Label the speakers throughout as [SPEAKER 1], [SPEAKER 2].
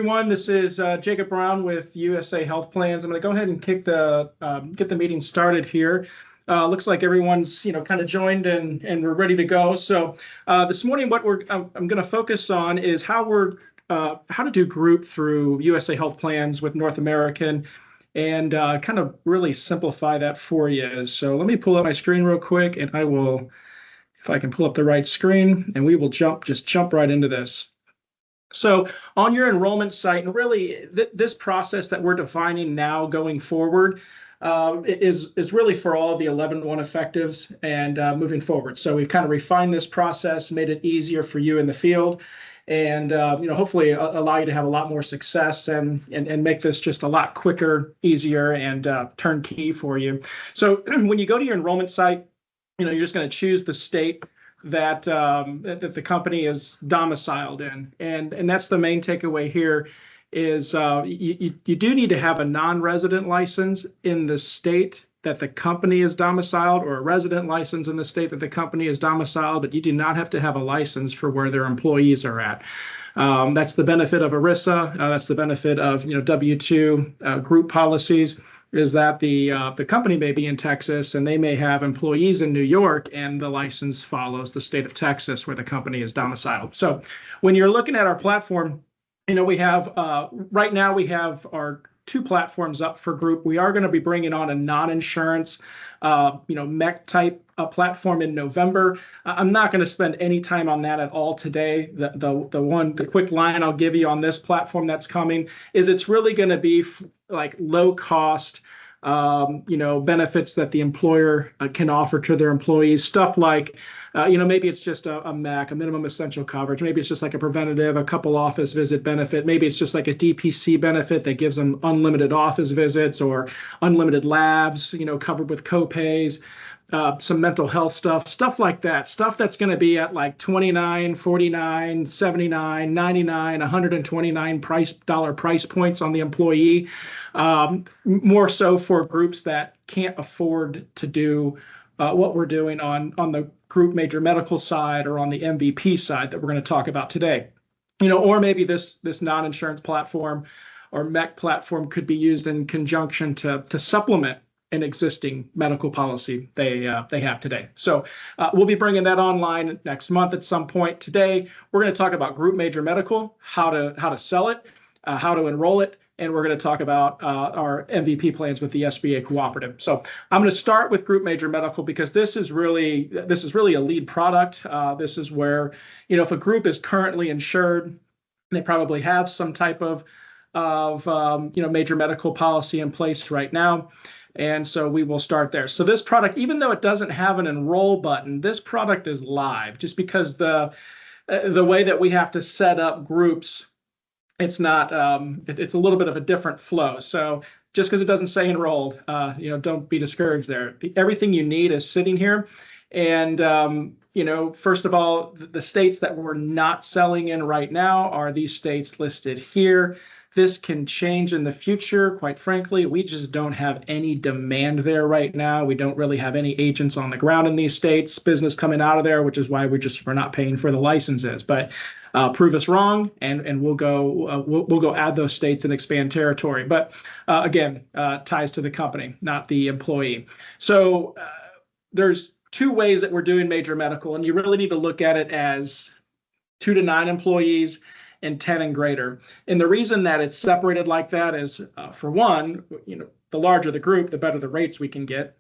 [SPEAKER 1] everyone. This is Jacob Brown with USA Health Plans. I'm going to go ahead and get the meeting started here. Looks like everyone's kind of joined and we're ready to go. So this morning, what I'm going to focus on is how to do group through USA Health Plans with North American, and kind of really simplify that for you. So let me pull up my screen real quick, and I will, if I can pull up the right screen, and we will jump right into this. So on your enrollment site, and really this process that we're defining now going forward is really for all the 11-1 effectives and moving forward. So we've kind of refined this process, made it easier for you in the field, and hopefully allow you to have a lot more success and make this just a lot quicker, easier, and turnkey for you. So when you go to your enrollment site, you're just going to choose the state that the company is domiciled in, and that's the main takeaway here. Is you do need to have a non-resident license in the state that the company is domiciled, or a resident license in the state that the company is domiciled, but you do not have to have a license for where their employees are at. That's the benefit of ERISA. That's the benefit of W-2 group policies. Is that the company may be in Texas and they may have employees in New York, and the license follows the state of Texas where the company is domiciled. So when you're looking at our platform, we have right now we have our 2 platforms up for group. We are going to be bringing on a non-insurance, MEC type platform in November. I'm not going to spend any time on that at all today. The quick line I'll give you on this platform that's coming is it's really going to be like low cost, benefits that the employer can offer to their employees. Stuff like, maybe it's just a MEC, a minimum essential coverage. Maybe it's just like a preventative, a couple office visit benefit. Maybe it's just like a DPC benefit that gives them unlimited office visits or unlimited labs, covered with co-pays. Some mental health stuff like that, stuff that's going to be at like $29, $49, $79, $99, $129 price points on the employee. More so for groups that can't afford to do what we're doing on the group major medical side or on the MVP side that we're going to talk about today. Or maybe this non-insurance platform or MEC platform could be used in conjunction to supplement an existing medical policy they have today. So we'll be bringing that online next month at some point. Today, we're going to talk about group major medical, how to sell it, how to enroll it, and we're going to talk about our MVP plans with the SBA cooperative. So I'm going to start with group major medical because this is really a lead product. This is where, if a group is currently insured, they probably have some type of major medical policy in place right now. And so we will start there. So this product, even though it doesn't have an enroll button, this product is live just because the way that we have to set up groups, it's not, it's a little bit of a different flow. So just because it doesn't say enrolled, don't be discouraged there. Everything you need is sitting here. And, first of all, the states that we're not selling in right now are these states listed here. This can change in the future. Quite frankly, we just don't have any demand there right now. We don't really have any agents on the ground in these states, business coming out of there, which is why we're not paying for the licenses. But prove us wrong, and we'll go add those states and expand territory. But again, ties to the company, not the employee. So there's 2 ways that we're doing major medical, and you really need to look at it as 2 to 9 employees and 10 and greater. And the reason that it's separated like that is, for one, the larger the group, the better the rates we can get.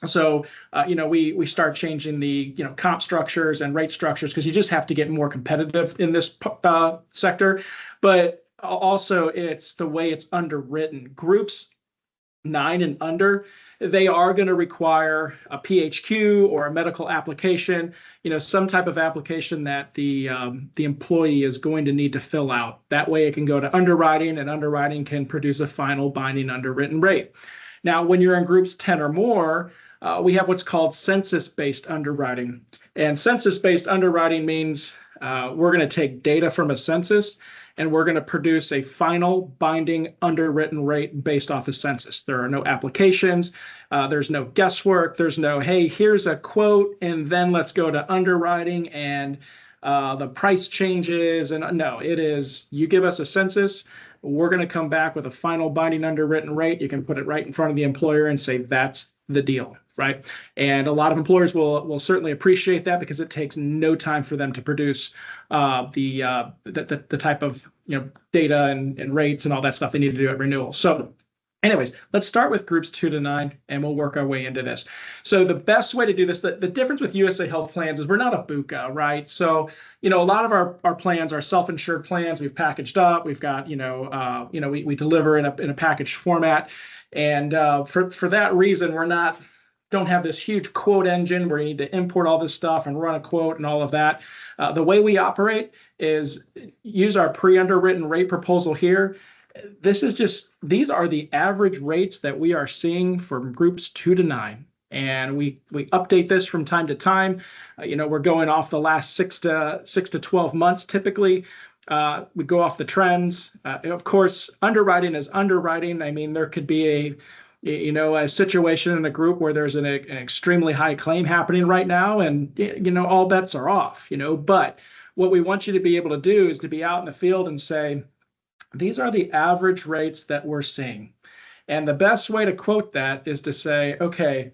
[SPEAKER 1] So, we start changing the, comp structures and rate structures because you just have to get more competitive in this sector. But also it's the way it's underwritten. Groups 9 and under, they are going to require a PHQ or a medical application, some type of application that the employee is going to need to fill out. That way it can go to underwriting, and underwriting can produce a final binding underwritten rate. Now, when you're in groups 10 or more, we have what's called census-based underwriting. And census-based underwriting means we're going to take data from a census, and we're going to produce a final binding underwritten rate based off of census. There are no applications. There's no guesswork. There's no, hey, here's a quote, and then let's go to underwriting and the price changes. And no, it is, you give us a census, we're going to come back with a final binding underwritten rate. You can put it right in front of the employer and say, that's the deal, right? And a lot of employers will certainly appreciate that because it takes no time for them to produce the type of data and rates and all that stuff they need to do at renewal. So anyways, let's start with groups 2 to 9, and we'll work our way into this. So the best way to do this, the difference with USA Health plans is we're not a BUCA, right? So, a lot of our plans are self-insured plans. We've packaged up. We've got, we deliver in a packaged format. And for that reason, don't have this huge quote engine where you need to import all this stuff and run a quote and all of that. The way we operate is use our pre-underwritten rate proposal here. These are the average rates that we are seeing from groups 2 to 9. And we update this from time to time. We're going off the last 6 to 12 months. Typically, we go off the trends. Of course, underwriting is underwriting. I mean, there could be a situation in a group where there's an extremely high claim happening right now, and all bets are off. But what we want you to be able to do is to be out in the field and say, these are the average rates that we're seeing. And the best way to quote that is to say, okay,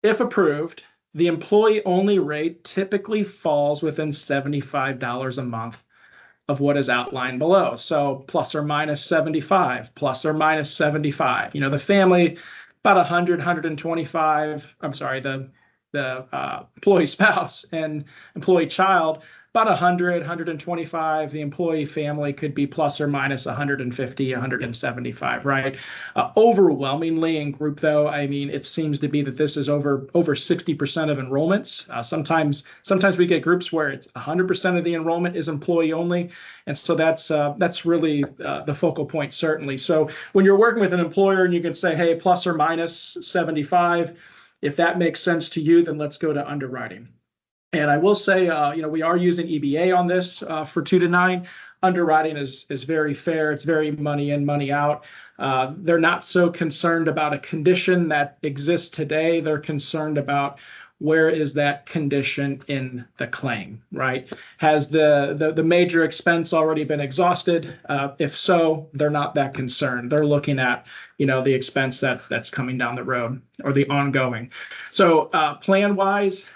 [SPEAKER 1] if approved, the employee-only rate typically falls within $75 a month of what is outlined below. So plus or minus 75, plus or minus 75. The family, about 100, 125. I'm sorry, the employee spouse and employee child, about 100, 125. The employee family could be plus or minus 150, 175, right? Overwhelmingly in group, though, I mean, it seems to be that this is over 60% of enrollments. Sometimes we get groups where it's 100% of the enrollment is employee only. And so that's really the focal point, certainly. So when you're working with an employer and you can say, hey, plus or minus 75, if that makes sense to you, then let's go to underwriting. And I will say, we are using EBA on this for 2 to 9. Underwriting is very fair. It's very money in, money out. They're not so concerned about a condition that exists today. They're concerned about where is that condition in the claim, right? Has the major expense already been exhausted? If so, they're not that concerned. They're looking at, the expense that's coming down the road or the ongoing. So plan-wise,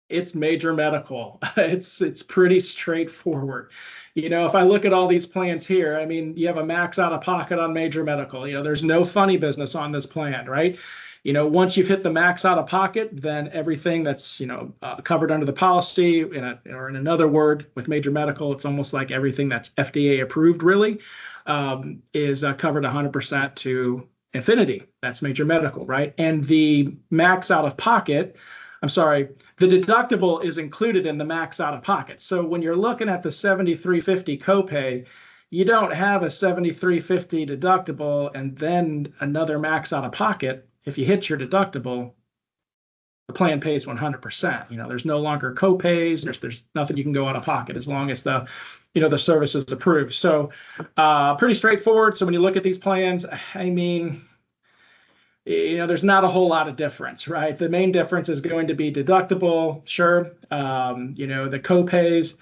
[SPEAKER 1] it's major medical. It's pretty straightforward. If I look at all these plans here, I mean, you have a max out of pocket on major medical. There's no funny business on this plan, right? Once you've hit the max out of pocket, then everything that's, covered under the policy, or in another word, with major medical, it's almost like everything that's FDA approved really is covered 100% to infinity. That's major medical, right? And the max out of pocket, the deductible is included in the max out of pocket. So when you're looking at the $73.50 copay, you don't have a $73.50 deductible and then another max out of pocket. If you hit your deductible, the plan pays 100%. There's no longer copays. There's nothing you can go out of pocket as long as the service is approved. So pretty straightforward. So when you look at these plans, I mean, there's not a whole lot of difference, right? The main difference is going to be deductible, sure. The copays,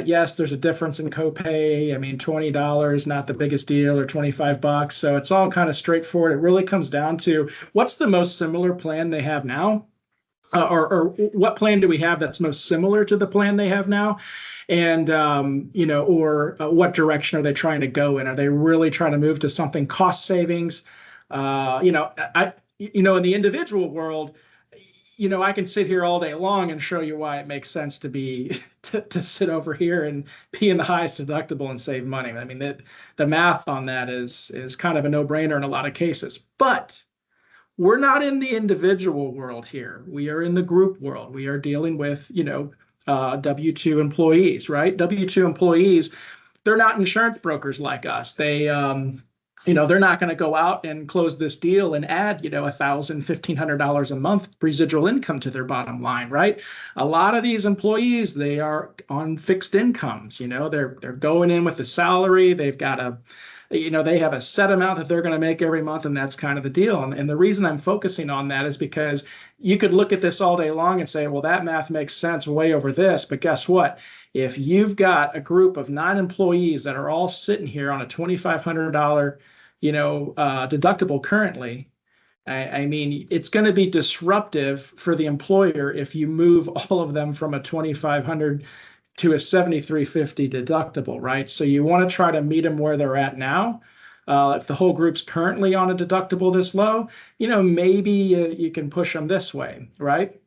[SPEAKER 1] yes, there's a difference in copay. I mean, $20, not the biggest deal, or $25. So it's all kind of straightforward. It really comes down to what's the most similar plan they have now, or what plan do we have that's most similar to the plan they have now? And, or what direction are they trying to go in? Are they really trying to move to something cost savings? In the individual world, I can sit here all day long and show you why it makes sense to sit over here and be in the highest deductible and save money. I mean, the math on that is kind of a no-brainer in a lot of cases. But we're not in the individual world here. We are in the group world. We are dealing with, W-2 employees, right? W-2 employees, they're not insurance brokers like us. They're not going to go out and close this deal and add, $1,000, $1,500 a month residual income to their bottom line, right? A lot of these employees, they are on fixed incomes. They're going in with a salary. They've got they have a set amount that they're going to make every month, and that's kind of the deal. And the reason I'm focusing on that is because you could look at this all day long and say, well, that math makes sense way over this. But guess what? If you've got a group of 9 employees that are all sitting here on a $2,500, deductible currently, I mean, it's going to be disruptive for the employer if you move all of them from a 2,500 to a 7,350 deductible, right? So you want to try to meet them where they're at now. If the whole group's currently on a deductible this low, maybe you can push them this way, right?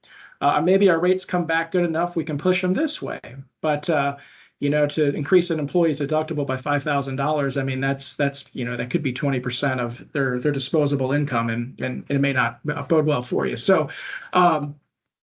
[SPEAKER 1] Maybe our rates come back good enough, we can push them this way. But to increase an employee's deductible by $5,000, I mean, that's that could be 20% of their disposable income, and it may not bode well for you. So,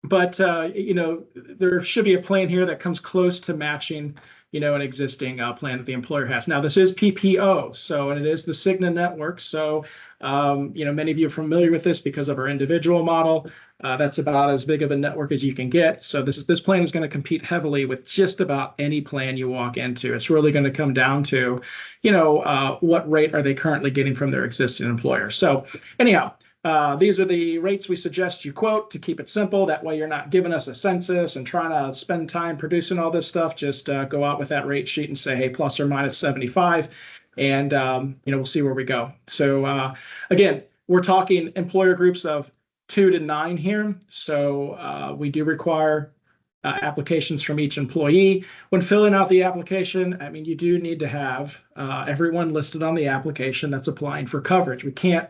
[SPEAKER 1] but there should be a plan here that comes close to matching, an existing plan that the employer has. Now, this is PPO, and it is the Cigna network. So, many of you are familiar with this because of our individual model. That's about as big of a network as you can get. So this plan is going to compete heavily with just about any plan you walk into. It's really going to come down to, what rate are they currently getting from their existing employer. So anyhow, these are the rates we suggest you quote to keep it simple. That way you're not giving us a census and trying to spend time producing all this stuff. Just go out with that rate sheet and say, hey, plus or minus 75. And, we'll see where we go. So again, we're talking employer groups of 2 to 9 here. So we do require applications from each employee. When filling out the application, I mean, you do need to have everyone listed on the application that's applying for coverage. We can't,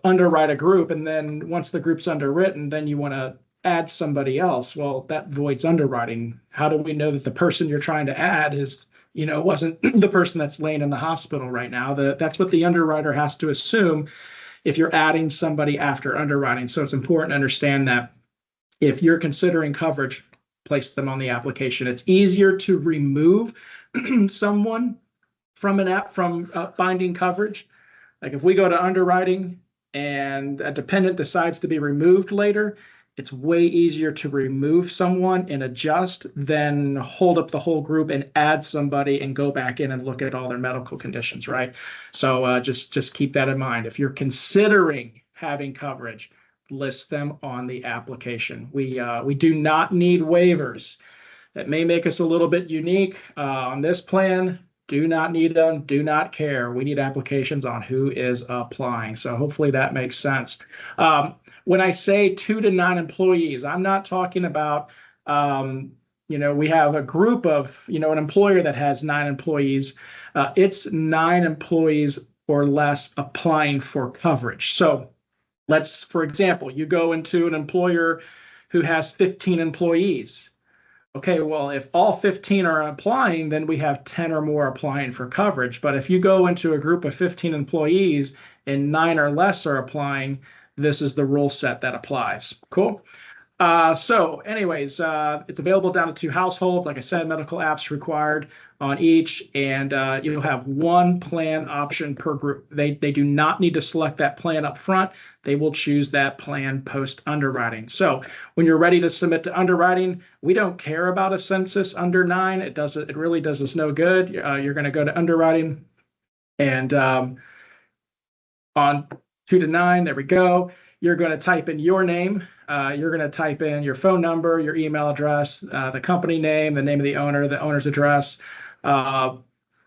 [SPEAKER 1] underwrite a group, and then once the group's underwritten, then you want to add somebody else. Well, that voids underwriting. How do we know that the person you're trying to add is, wasn't the person that's laying in the hospital right now? That's what the underwriter has to assume if you're adding somebody after underwriting. So it's important to understand that if you're considering coverage, place them on the application. It's easier to remove someone from binding coverage. Like if we go to underwriting and a dependent decides to be removed later, it's way easier to remove someone and adjust than hold up the whole group and add somebody and go back in and look at all their medical conditions, right? So just keep that in mind. If you're considering having coverage, list them on the application. We do not need waivers. That may make us a little bit unique on this plan. Do not need them, do not care. We need applications on who is applying. So hopefully that makes sense. When I say 2 to 9 employees, I'm not talking about, we have a group of, an employer that has 9 employees. It's 9 employees or less applying for coverage. So for example, you go into an employer who has 15 employees. Okay, well, if all 15 are applying, then we have 10 or more applying for coverage. But if you go into a group of 15 employees and 9 or less are applying, this is the rule set that applies. Cool. So anyways, it's available down to 2 households. Like I said, medical apps required on each, and you'll have 1 plan option per group. They do not need to select that plan up front. They will choose that plan post underwriting. So when you're ready to submit to underwriting, we don't care about a census under 9. It really does us no good. You're going to go to underwriting, and on 2 to 9, there we go. You're going to type in your name. You're going to type in your phone number, your email address, the company name, the name of the owner, the owner's address. And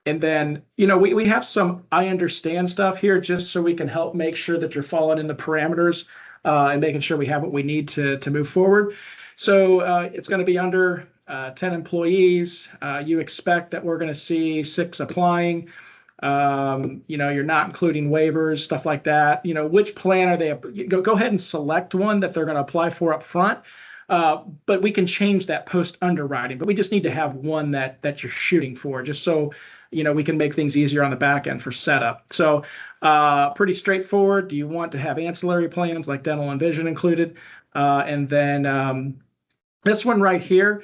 [SPEAKER 1] then, we have some I understand stuff here just so we can help make sure that you're following in the parameters and making sure we have what we need to move forward. So it's going to be under 10 employees. You expect that we're going to see 6 applying. You're not including waivers, stuff like that. Which plan are they? Go ahead and select one that they're going to apply for up front. But we can change that post underwriting. But we just need to have one that you're shooting for, just so we can make things easier on the back end for setup. So pretty straightforward. Do you want to have ancillary plans like dental and vision included? And then this one right here.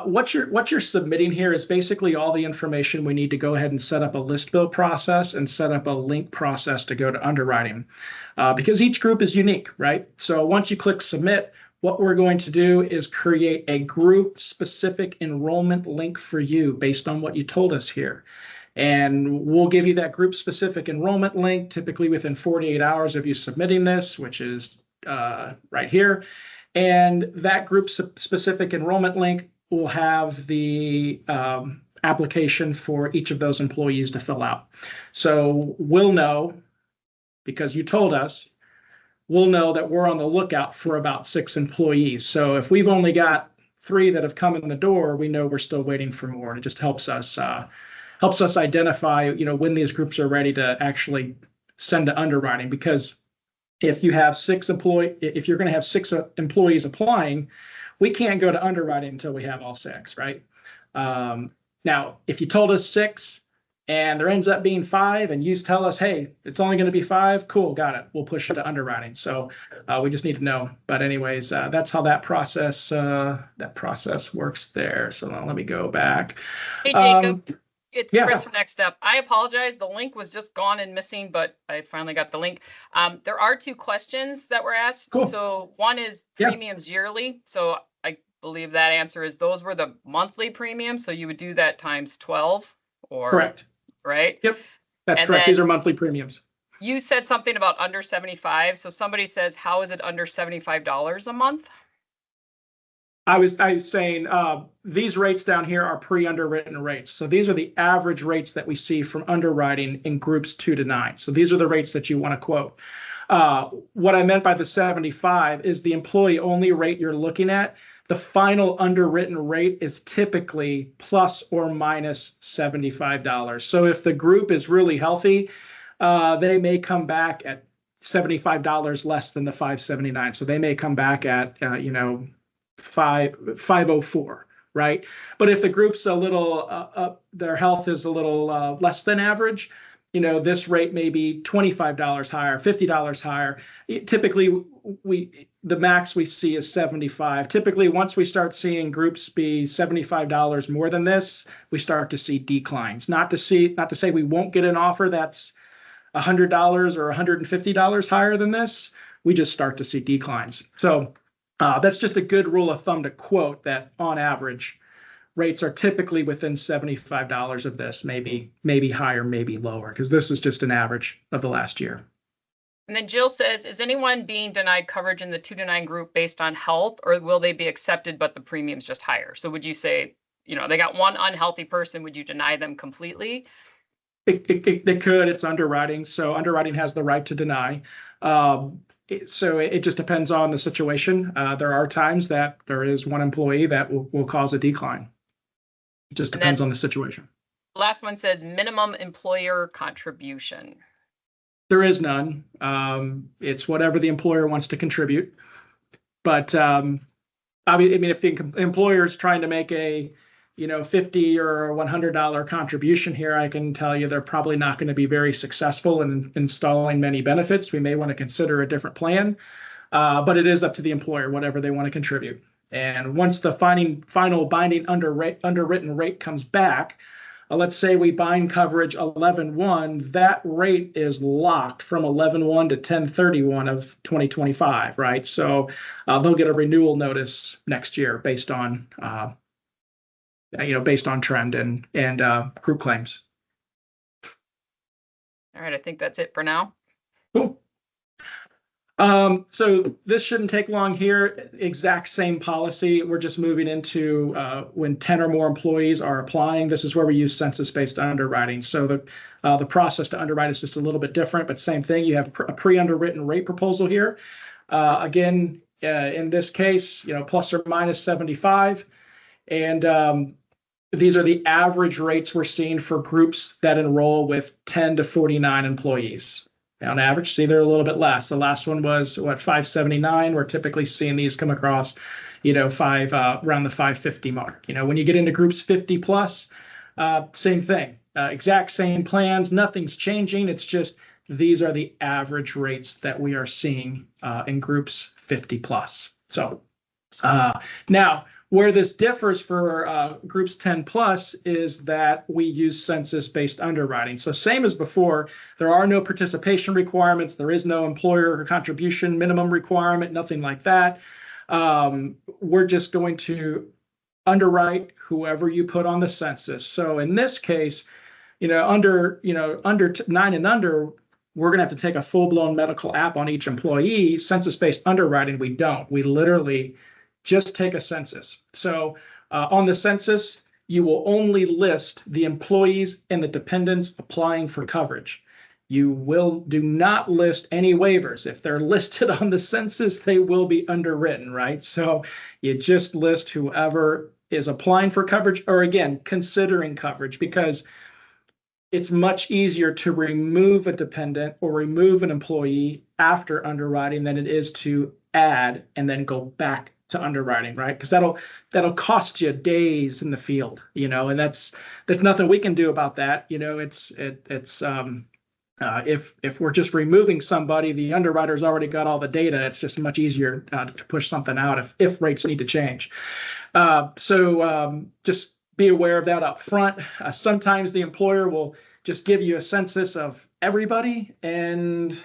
[SPEAKER 1] What you're submitting here is basically all the information we need to go ahead and set up a list build process and set up a link process to go to underwriting, because each group is unique, right? So once you click submit, what we're going to do is create a group specific enrollment link for you based on what you told us here. And we'll give you that group specific enrollment link, typically within 48 hours of you submitting this, which is right here. And that group specific enrollment link will have the application for each of those employees to fill out. So we'll know, because you told us, we'll know that we're on the lookout for about 6 employees. So if we've only got 3 that have come in the door, we know we're still waiting for more. And it just helps us identify, when these groups are ready to actually send to underwriting. Because if you have if you're going to have 6 employees applying, we can't go to underwriting until we have all 6, right? Now, if you told us 6 and there ends up being 5, and you tell us, hey, it's only going to be 5, cool, got it. We'll push it to underwriting. So we just need to know. But anyways, that's how that process works there. So now let me go back.
[SPEAKER 2] Hey, Jacob. It's
[SPEAKER 1] Yeah.
[SPEAKER 2] Kris from Next Step. I apologize. The link was just gone and missing, but I finally got the link. There are 2 questions that were asked.
[SPEAKER 1] Cool.
[SPEAKER 2] So one is premiums yearly. So I believe that answer is those were the monthly premiums. So you would do that times 12 or
[SPEAKER 1] Correct.
[SPEAKER 2] Right?
[SPEAKER 1] Yep. That's correct. These are monthly premiums.
[SPEAKER 2] You said something about under 75. So somebody says, how is it under $75 a month?
[SPEAKER 1] I was saying these rates down here are pre-underwritten rates. So these are the average rates that we see from underwriting in groups 2 to 9. So these are the rates that you want to quote. What I meant by the 75 is the employee only rate you're looking at. The final underwritten rate is typically plus or minus $75. So if the group is really healthy, they may come back at $75 less than the $579. So they may come back at, 504, right? But if the group's a little, their health is a little less than average, this rate may be $25 higher, $50 higher. Typically, the max we see is 75. Typically, once we start seeing groups be $75 more than this, we start to see declines. Not to say we won't get an offer that's $100 or $150 higher than this. We just start to see declines. So that's just a good rule of thumb to quote, that on average, rates are typically within $75 of this, maybe higher, maybe lower, because this is just an average of the last year.
[SPEAKER 2] And then Jill says, is anyone being denied coverage in the 2 to 9 group based on health, or will they be accepted but the premium's just higher? So would you say, they got one unhealthy person, would you deny them completely?
[SPEAKER 1] It could. It's underwriting. So underwriting has the right to deny. So it just depends on the situation. There are times that there is one employee that will cause a decline. It just depends on the situation.
[SPEAKER 2] Last one says minimum employer contribution.
[SPEAKER 1] There is none. It's whatever the employer wants to contribute. But I mean, if the employer is trying to make a $50 or $100 contribution here, I can tell you they're probably not going to be very successful in installing many benefits. We may want to consider a different plan, but it is up to the employer, whatever they want to contribute. And once the final binding underwritten rate comes back, let's say we bind coverage 11/1, that rate is locked from 11/1 to 10/31 of 2025, right? So they'll get a renewal notice next year based on trend and group claims.
[SPEAKER 2] All right, I think that's it for now.
[SPEAKER 1] Cool. So this shouldn't take long here. Exact same policy. We're just moving into when 10 or more employees are applying. This is where we use census-based underwriting. So the process to underwrite is just a little bit different, but same thing. You have a pre-underwritten rate proposal here. Again, in this case, plus or minus 75. And these are the average rates we're seeing for groups that enroll with 10 to 49 employees. On average, see, they're a little bit less. The last one was 579. We're typically seeing these come across, around the 550 mark. When you get into groups 50 plus, same thing. Exact same plans. Nothing's changing. It's just these are the average rates that we are seeing in groups 50 plus. So now, where this differs for groups 10 plus is that we use census-based underwriting. So same as before, there are no participation requirements. There is no employer contribution minimum requirement, nothing like that. We're just going to underwrite whoever you put on the census. So in this case, under 9 and under, we're going to have to take a full-blown medical app on each employee. Census-based underwriting, we don't. We literally just take a census. So on the census, you will only list the employees and the dependents applying for coverage. You do not list any waivers. If they're listed on the census, they will be underwritten, right? So you just list whoever is applying for coverage, or again, considering coverage, because it's much easier to remove a dependent or remove an employee after underwriting than it is to add and then go back to underwriting, right? Because that'll cost you days in the field, and that's nothing we can do about that. If we're just removing somebody, the underwriter's already got all the data. It's just much easier to push something out if rates need to change. So just be aware of that up front. Sometimes the employer will just give you a census of everybody, and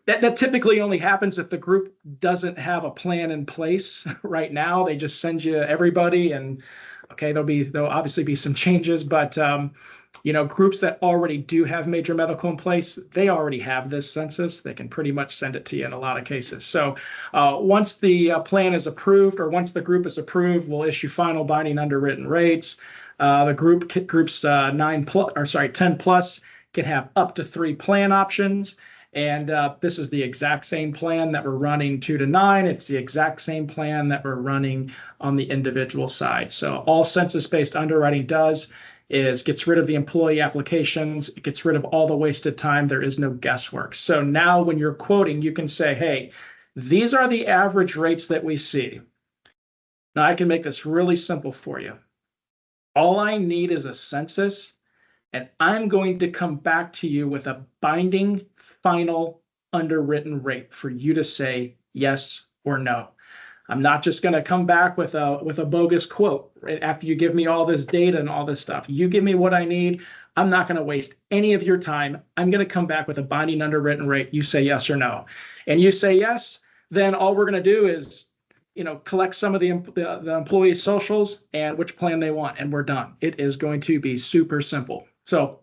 [SPEAKER 1] that typically only happens if the group doesn't have a plan in place right now. They just send you everybody, and okay, there'll obviously be some changes, but groups that already do have major medical in place, they already have this census. They can pretty much send it to you in a lot of cases. So once the plan is approved, or once the group is approved, we'll issue final binding underwritten rates. The groups 10 plus can have up to 3 plan options. And this is the exact same plan that we're running 2 to 9. It's the exact same plan that we're running on the individual side. So all census-based underwriting does is gets rid of the employee applications. It gets rid of all the wasted time. There is no guesswork. So now when you're quoting, you can say, hey, these are the average rates that we see. Now I can make this really simple for you. All I need is a census, and I'm going to come back to you with a binding final underwritten rate for you to say yes or no. I'm not just going to come back with a bogus quote right after you give me all this data and all this stuff. You give me what I need. I'm not going to waste any of your time. I'm going to come back with a binding underwritten rate. You say yes or no. And you say yes, then all we're going to do is collect some of the employees' socials and which plan they want, and we're done. It is going to be super simple. So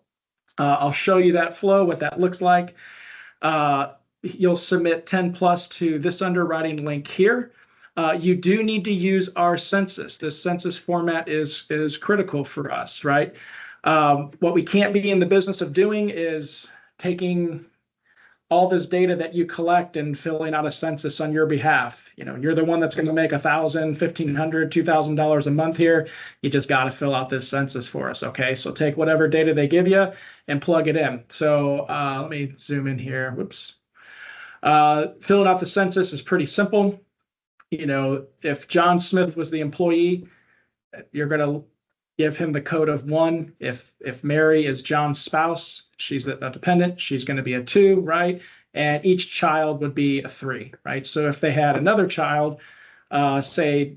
[SPEAKER 1] I'll show you that flow, what that looks like. You'll submit 10 plus to this underwriting link here. You do need to use our census. This census format is critical for us, right? What we can't be in the business of doing is taking all this data that you collect and filling out a census on your behalf. You're the one that's going to make $1,000, $1,500, $2,000 a month here. You just got to fill out this census for us. Okay, so take whatever data they give you and plug it in. So let me zoom in here. Whoops. Filling out the census is pretty simple. If John Smith was the employee, you're going to give him the code of 1. If Mary is John's spouse, she's a dependent, she's going to be a 2, right? And each child would be a 3, right? So if they had another child, say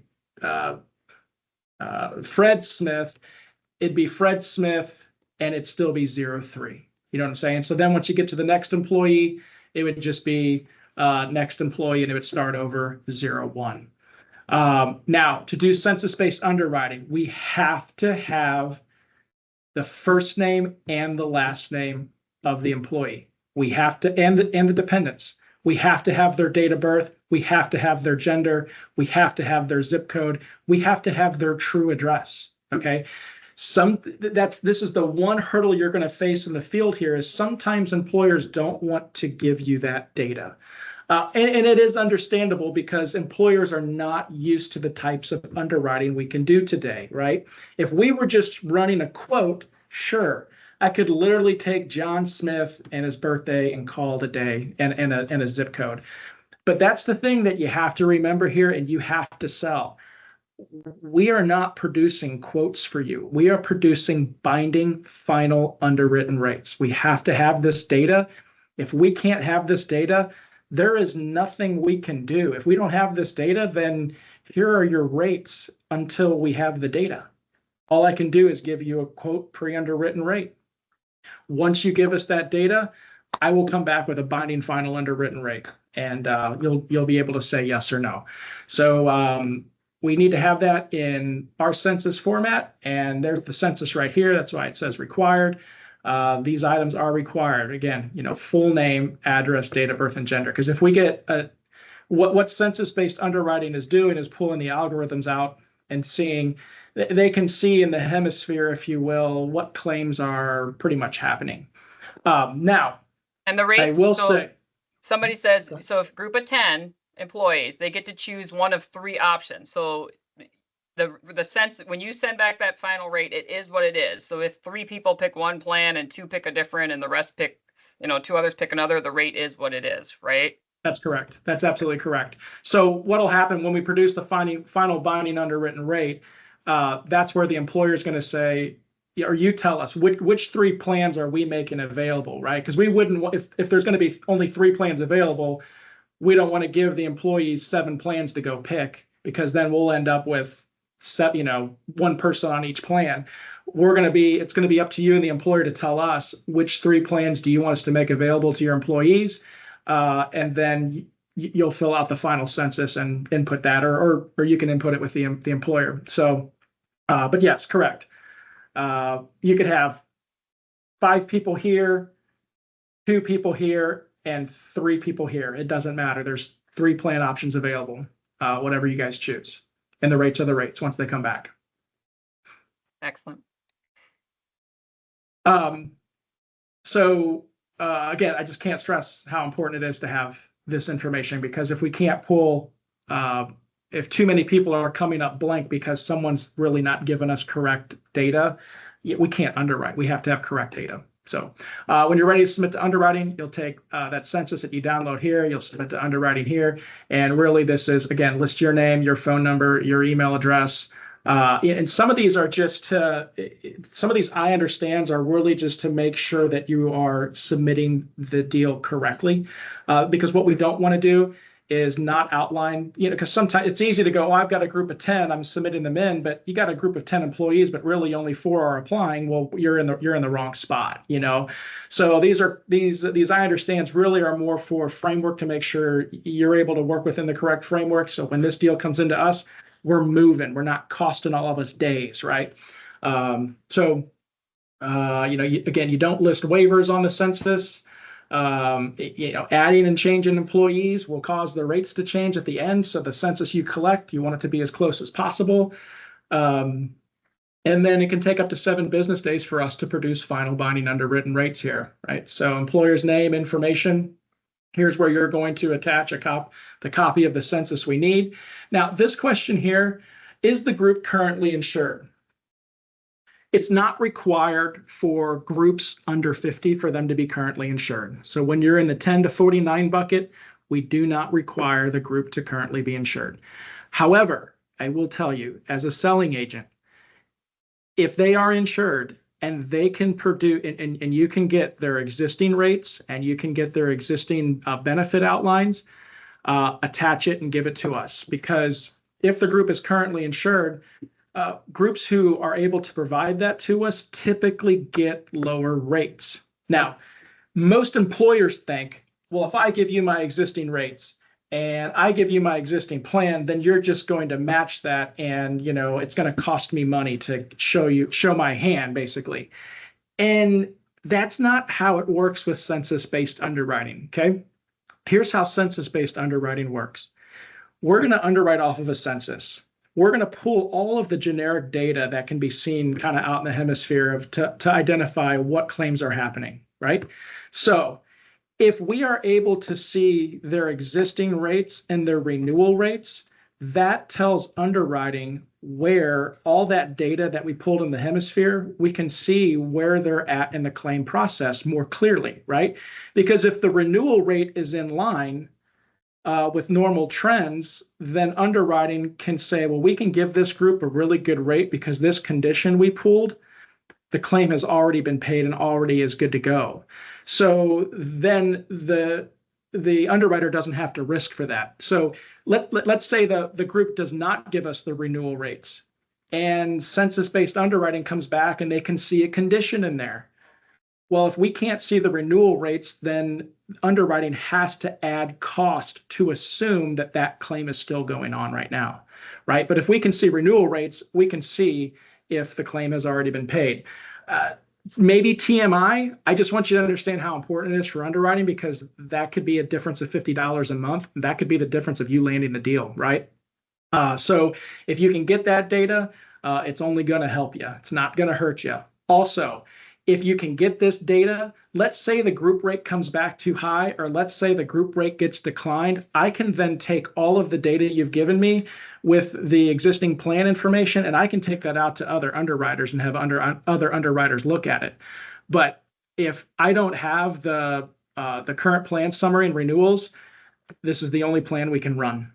[SPEAKER 1] Fred Smith, it'd be Fred Smith, and it'd still be 03. You know what I'm saying? So then once you get to the next employee, it would just be next employee, and it would start over 01. Now, to do census-based underwriting, we have to have the first name and the last name of the employee. We have to, and the dependents. We have to have their date of birth. We have to have their gender. We have to have their zip code. We have to have their true address. Okay. This is the one hurdle you're going to face in the field here, is sometimes employers don't want to give you that data. And it is understandable, because employers are not used to the types of underwriting we can do today, right? If we were just running a quote, sure, I could literally take John Smith and his birthday and call it a day, and a zip code. But that's the thing that you have to remember here, and you have to sell. We are not producing quotes for you. We are producing binding final underwritten rates. We have to have this data. If we can't have this data, there is nothing we can do. If we don't have this data, then here are your rates until we have the data. All I can do is give you a quote pre-underwritten rate. Once you give us that data, I will come back with a binding final underwritten rate, and you'll be able to say yes or no. So we need to have that in our census format, and there's the census right here. That's why it says required. These items are required. Again, full name, address, date of birth, and gender. Because if we get what census-based underwriting is doing is pulling the algorithms out and seeing, they can see in the hemisphere, if you will, what claims are pretty much happening. Now,
[SPEAKER 2] and the rates,
[SPEAKER 1] I will say,
[SPEAKER 2] somebody says, so if group of 10 employees, they get to choose one of 3 options. So the sense, when you send back that final rate, it is what it is. So if 3 people pick one plan and 2 pick a different and the rest pick, 2 others pick another, the rate is what it is, right?
[SPEAKER 1] That's correct. That's absolutely correct. So what'll happen when we produce the final binding underwritten rate, that's where the employer is going to say, or you tell us which 3 plans are we making available, right? Because we wouldn't, if there's going to be only 3 plans available, we don't want to give the employees 7 plans to go pick, because then we'll end up with one person on each plan. It's going to be up to you and the employer to tell us which 3 plans do you want us to make available to your employees, and then you'll fill out the final census and input that, or you can input it with the employer. So, but yes, correct. You could have 5 people here, 2 people here, and 3 people here. It doesn't matter. There's 3 plan options available, whatever you guys choose. And the rates are the rates once they come back.
[SPEAKER 2] Excellent.
[SPEAKER 1] So again, I just can't stress how important it is to have this information, because if we can't pull, if too many people are coming up blank because someone's really not giving us correct data, we can't underwrite. We have to have correct data. So when you're ready to submit to underwriting, you'll take that census that you download here, you'll submit to underwriting here. And really this is, again, list your name, your phone number, your email address. And some of these are just some of these I understands are really just to make sure that you are submitting the deal correctly. Because what we don't want to do is not outline, because sometimes it's easy to go, oh, I've got a group of 10, I'm submitting them in, but you got a group of 10 employees, but really only 4 are applying. Well, you're in the wrong spot, So these I understands really are more for framework to make sure you're able to work within the correct framework. So when this deal comes into us, we're moving, we're not costing all of us days, right? Again, you don't list waivers on the census. Adding and changing employees will cause the rates to change at the end. So the census you collect, you want it to be as close as possible. And then it can take up to 7 business days for us to produce final binding underwritten rates here, right? So employer's name, information. Here's where you're going to attach the copy of the census we need. Now, this question here, is the group currently insured? It's not required for groups under 50 for them to be currently insured. So when you're in the 10 to 49 bucket, we do not require the group to currently be insured. However, I will tell you, as a selling agent, if they are insured and they can produce, and you can get their existing rates and you can get their existing benefit outlines, attach it and give it to us. Because if the group is currently insured, groups who are able to provide that to us typically get lower rates. Now, most employers think, well, if I give you my existing rates and I give you my existing plan, then you're just going to match that, and it's going to cost me money to show my hand, basically. And that's not how it works with census-based underwriting. Okay, here's how census-based underwriting works. We're going to underwrite off of a census. We're going to pull all of the generic data that can be seen kind of out in the hemisphere to identify what claims are happening, right? So if we are able to see their existing rates and their renewal rates, that tells underwriting where all that data that we pulled in the hemisphere, we can see where they're at in the claim process more clearly, right? Because if the renewal rate is in line with normal trends, then underwriting can say, well, we can give this group a really good rate because this condition we pulled, the claim has already been paid and already is good to go. So then the underwriter doesn't have to risk for that. So let's say the group does not give us the renewal rates, and census-based underwriting comes back and they can see a condition in there. Well, if we can't see the renewal rates, then underwriting has to add cost to assume that that claim is still going on right now, right? But if we can see renewal rates, we can see if the claim has already been paid. Maybe TMI, I just want you to understand how important it is for underwriting, because that could be a difference of $50 a month. That could be the difference of you landing the deal, right? So if you can get that data, it's only going to help you. It's not going to hurt you. Also, if you can get this data, let's say the group rate comes back too high, or let's say the group rate gets declined, I can then take all of the data you've given me with the existing plan information, and I can take that out to other underwriters and have other underwriters look at it. But if I don't have the current plan summary and renewals, this is the only plan we can run.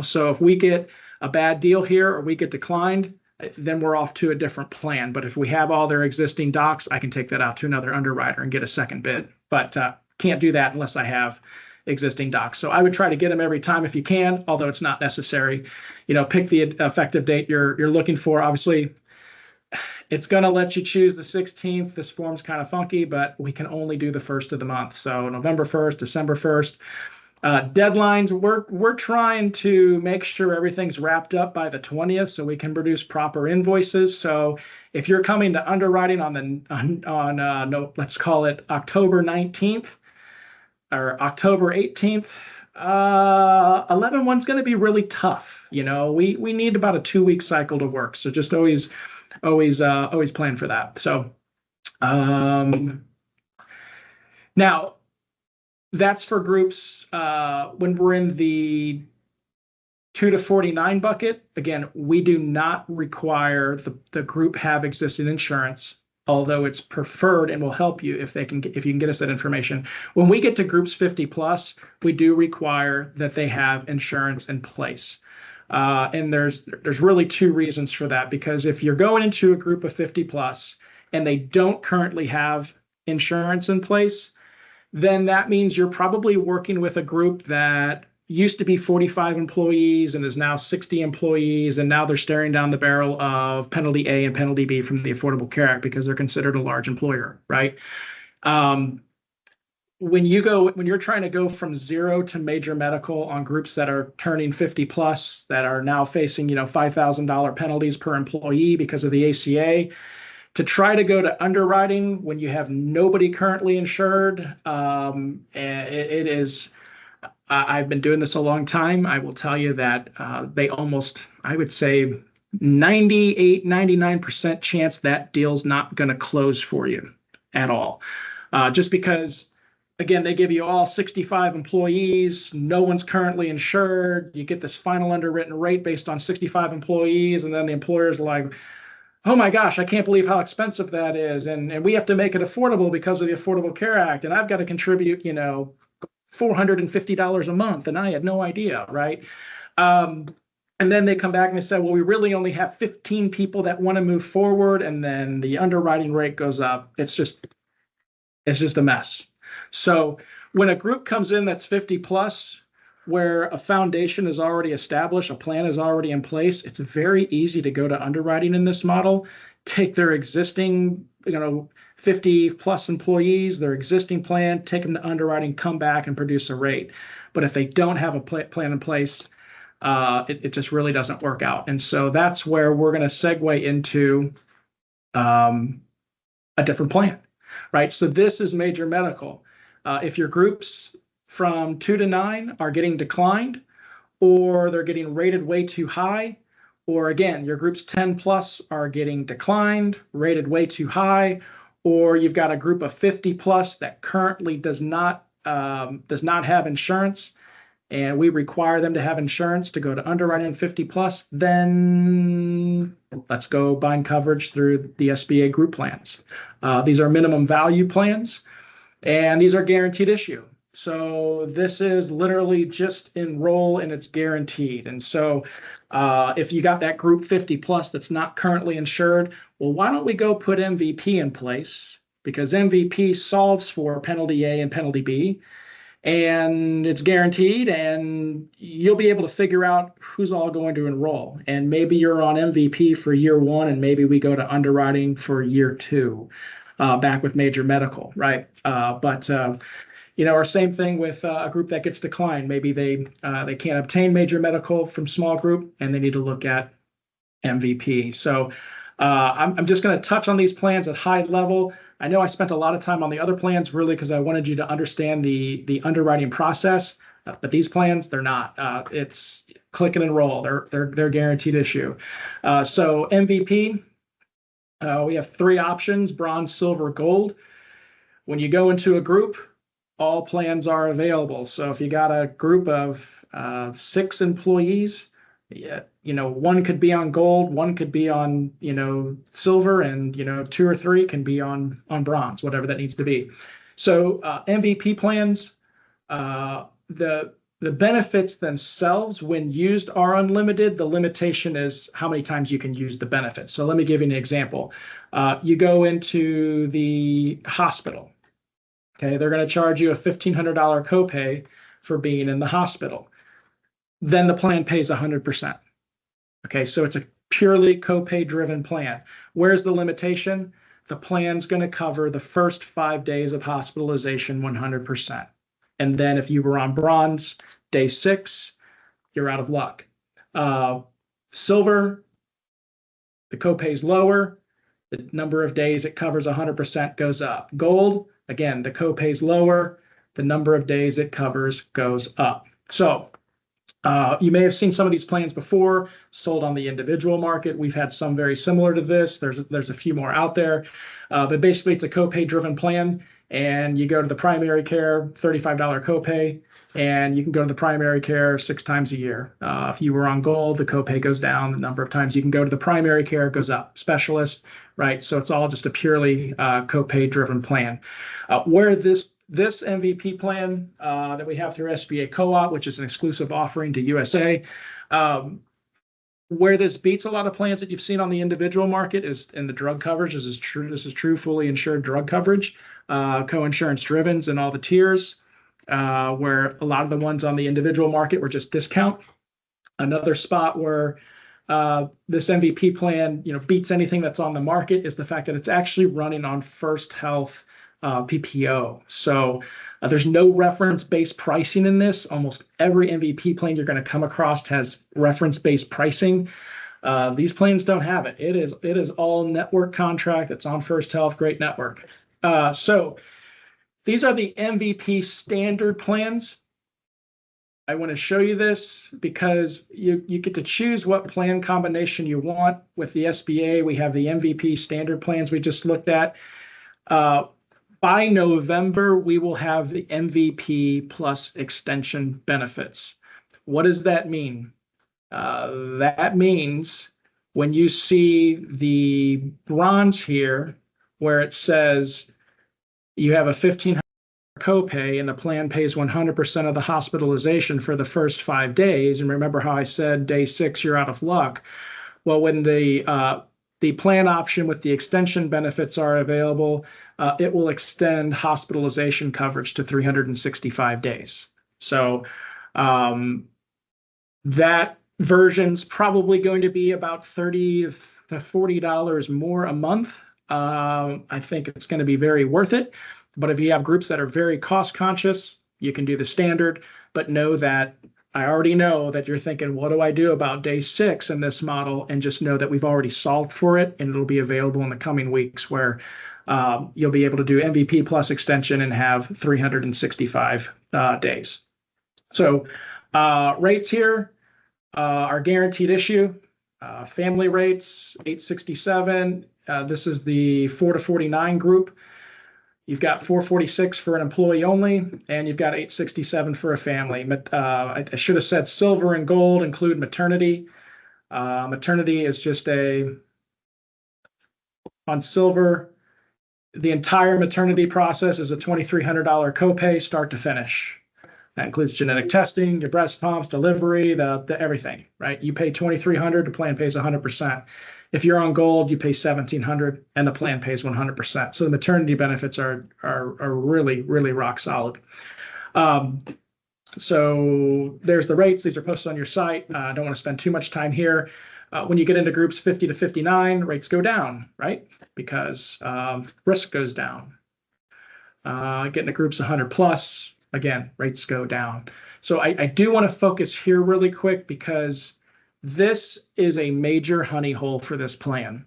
[SPEAKER 1] So if we get a bad deal here or we get declined, then we're off to a different plan. But if we have all their existing docs, I can take that out to another underwriter and get a second bid. But can't do that unless I have existing docs. So I would try to get them every time if you can, although it's not necessary. Pick the effective date you're looking for. Obviously, it's going to let you choose the 16th. This form's kind of funky, but we can only do the first of the month. So November 1st, December 1st. Deadlines, we're trying to make sure everything's wrapped up by the 20th so we can produce proper invoices. So if you're coming to underwriting let's call it October 19th or October 18th, 11/1's going to be really tough. We need about a 2-week cycle to work. So just always plan for that. So now, that's for groups when we're in the 2 to 49 bucket. Again, we do not require the group have existing insurance, although it's preferred and will help you if you can get us that information. When we get to groups 50 plus, we do require that they have insurance in place. And there's really 2 reasons for that, because if you're going into a group of 50 plus and they don't currently have insurance in place, then that means you're probably working with a group that used to be 45 employees and is now 60 employees, and now they're staring down the barrel of penalty A and penalty B from the Affordable Care Act because they're considered a large employer, right? When you're trying to go from 0 to major medical on groups that are turning 50 plus, that are now facing $5,000 penalties per employee because of the ACA, to try to go to underwriting when you have nobody currently insured, it is. I've been doing this a long time. I will tell you that they almost, I would say, 98, 99% chance that deal's not going to close for you at all, just because. Again, they give you all 65 employees. No one's currently insured. You get this final underwritten rate based on 65 employees, and then the employer's like, oh my gosh, I can't believe how expensive that is. And we have to make it affordable because of the Affordable Care Act. And I've got to contribute, $450 a month. And I had no idea, right? And then they come back and they say, well, we really only have 15 people that want to move forward. And then the underwriting rate goes up. It's just a mess. So when a group comes in that's 50 plus, where a foundation is already established, a plan is already in place, it's very easy to go to underwriting in this model, take their existing, 50 plus employees, their existing plan, take them to underwriting, come back and produce a rate. But if they don't have a plan in place, it just really doesn't work out. And so that's where we're going to segue into a different plan, right? So this is major medical. If your groups from 2 to 9 are getting declined, or they're getting rated way too high, or again, your groups 10 plus are getting declined, rated way too high, or you've got a group of 50 plus that currently does not have insurance, and we require them to have insurance to go to underwriting 50 plus, then let's go bind coverage through the SBA group plans. These are minimum value plans, and these are guaranteed issue. So this is literally just enroll and it's guaranteed. And so if you got that group 50 plus that's not currently insured, well, why don't we go put MVP in place? Because MVP solves for penalty A and penalty B, and it's guaranteed, and you'll be able to figure out who's all going to enroll. And maybe you're on MVP for year 1, and maybe we go to underwriting for year 2, back with major medical, right? Or same thing with a group that gets declined. Maybe they can't obtain major medical from small group and they need to look at MVP. So I'm just going to touch on these plans at high level. I know I spent a lot of time on the other plans really because I wanted you to understand the underwriting process, but these plans, they're not. It's click and enroll. They're guaranteed issue. So MVP, we have 3 options: bronze, silver, gold. When you go into a group, all plans are available. So if you got a group of 6 employees, yeah, 1 could be on gold, 1 could be on, silver, and, 2 or 3 can be on bronze, whatever that needs to be. So MVP plans, the benefits themselves when used are unlimited. The limitation is how many times you can use the benefits. So let me give you an example. You go into the hospital. Okay, they're going to charge you a $1,500 copay for being in the hospital. Then the plan pays 100%. Okay, so it's a purely copay driven plan. Where's the limitation? The plan's going to cover the first 5 days of hospitalization 100%. And then if you were on bronze, day 6, you're out of luck. Silver, the copay's lower. The number of days it covers 100% goes up. Gold, again, the copay's lower. The number of days it covers goes up. So you may have seen some of these plans before, sold on the individual market. We've had some very similar to this. There's a few more out there. But basically, it's a copay-driven plan. And you go to the primary care, $35 copay, and you can go to the primary care 6 times a year. If you were on gold, the copay goes down. The number of times you can go to the primary care goes up. Specialist, right? So it's all just a purely copay-driven plan. Where this MVP plan that we have through SBA Co-op, which is an exclusive offering to USA, where this beats a lot of plans that you've seen on the individual market is in the drug coverage. This is true fully insured drug coverage, co-insurance drivens and all the tiers, where a lot of the ones on the individual market were just discount. Another spot where this MVP plan, beats anything that's on the market is the fact that it's actually running on First Health PPO. So there's no reference-based pricing in this. Almost every MVP plan you're going to come across has reference-based pricing. These plans don't have it. It is all network contract. It's on First Health, great network. So these are the MVP standard plans. I want to show you this because you get to choose what plan combination you want. With the SBA, we have the MVP standard plans we just looked at. By November, we will have the MVP plus extension benefits. What does that mean? That means when you see the bronze here, where it says you have a $1,500 copay and the plan pays 100% of the hospitalization for the first 5 days. And remember how I said day 6, you're out of luck. Well, when the plan option with the extension benefits are available, it will extend hospitalization coverage to 365 days. So that version's probably going to be about $30 to $40 more a month. I think it's going to be very worth it. But if you have groups that are very cost conscious, you can do the standard, but know that I already know that you're thinking, what do I do about day 6 in this model? And just know that we've already solved for it, and it'll be available in the coming weeks where you'll be able to do MVP plus extension and have 365 days. So rates here are guaranteed issue. Family rates, $867. This is the 4 to 49 group. You've got $446 for an employee only, and you've got $867 for a family. But I should have said silver and gold include maternity. Maternity is just on silver. The entire maternity process is a $2,300 copay, start to finish. That includes genetic testing, your breast pumps, delivery, the everything, right? You pay $2,300, the plan pays 100%. If you're on gold, you pay $1,700 and the plan pays 100%. So the maternity benefits are really, really rock solid. So there's the rates. These are posted on your site. I don't want to spend too much time here. When you get into groups 50 to 59, rates go down, right? Because risk goes down. Getting to groups 100 plus, again, rates go down. So I do want to focus here really quick because this is a major honey hole for this plan.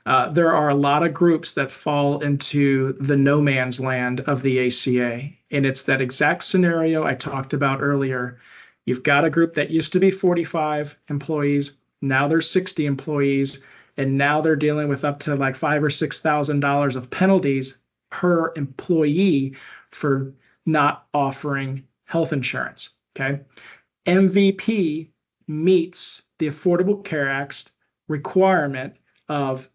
[SPEAKER 1] There are a lot of groups that fall into the no man's land of the ACA, and it's that exact scenario I talked about earlier. You've got a group that used to be 45 employees, now there's 60 employees, and now they're dealing with up to like $5,000 or $6,000 of penalties per employee for not offering health insurance. Okay. MVP meets the Affordable Care Act requirement of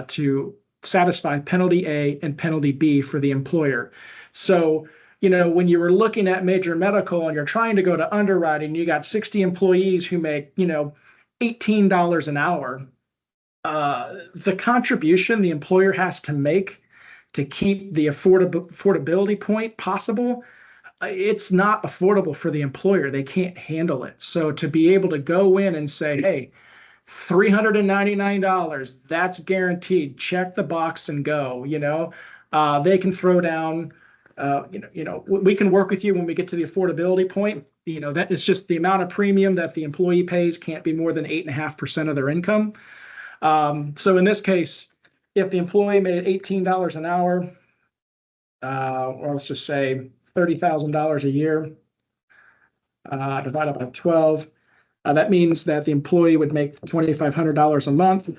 [SPEAKER 1] to satisfy penalty A and penalty B for the employer. So, when you were looking at major medical and you're trying to go to underwriting, you got 60 employees who make, $18 an hour. The contribution the employer has to make to keep the affordability point possible, it's not affordable for the employer. They can't handle it. So to be able to go in and say, hey, $399, that's guaranteed. Check the box and go. They can throw down. We can work with you when we get to the affordability point. That is just the amount of premium that the employee pays can't be more than 8.5% of their income. So in this case, if the employee made $18 an hour, or let's just say $30,000 a year, divided by 12, that means that the employee would make $2,500 a month.